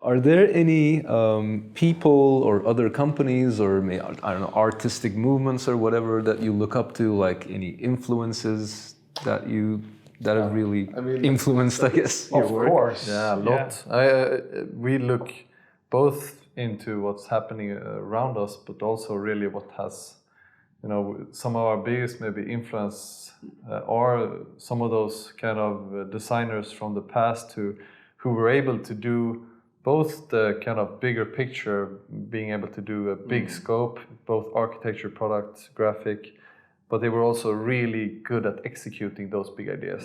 Are there any people or other companies or I don't know, artistic movements or whatever that you look up to, like any influences that have really influenced, I guess, your work? Of course. Yeah, a lot. We look both into what's happening around us, but also really what has, some of our biggest maybe influence are some of those kind of designers from the past who were able to do both the kind of bigger picture, being able to do a big scope, both architecture, product, graphic, but they were also really good at executing those big ideas.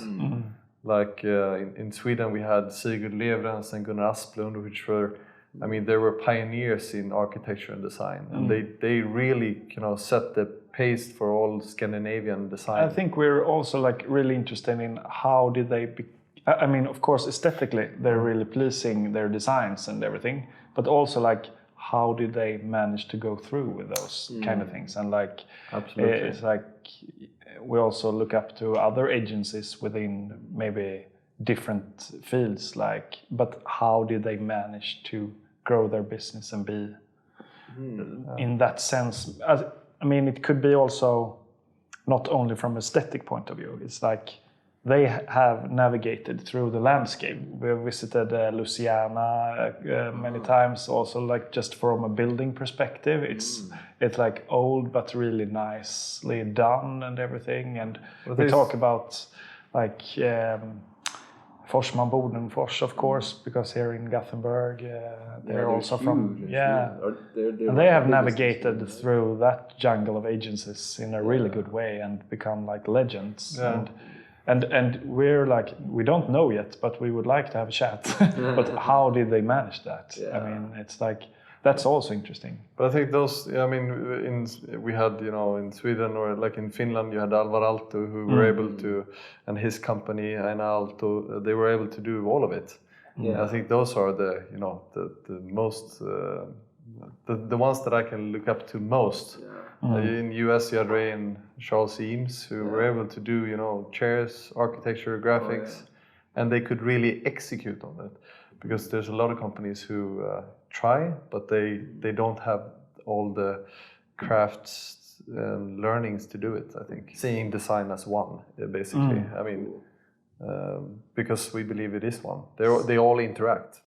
Like in Sweden, we had Sigurd Levrens and Gunnar Asplund, which were, they were pioneers in architecture and design, and they really, set the pace for all Scandinavian design. I think we're also like really interested in how did they of course, aesthetically, they're really pleasing, their designs and everything, but also like, how did they manage to go through with those kind of things? And like, absolutely, it's like we also look up to other agencies within maybe different fields, like, but how did they manage to grow their business and be in that sense? It could be also not only from aesthetic point of view. It's like they have navigated through the landscape. We have visited Louisiana many times, also like just from a building perspective. It's like old but really nicely done and everything. And we talk about like Forsman Bodenfors, of course, because here in Gothenburg, they're also from and they have navigated through that jungle of agencies in a really good way and become like legends. And we're like, we don't know yet, but we would like to have a chat. But how did they manage that? It's like, that's also interesting. But I think those, we had, in Sweden or like in Finland, you had Alvar Aalto, who were able to, and his company, Aina Aalto, they were able to do all of it. I think those are the most, the ones that I can look up to most. In US, you had Ray and Charles Eames, who were able to do, chairs, architecture, graphics, and they could really execute on it. Because there's a lot of companies who try, but they don't have all the crafts and learnings to do it, I think. Seeing design as one, basically. Because we believe it is one. They all interact.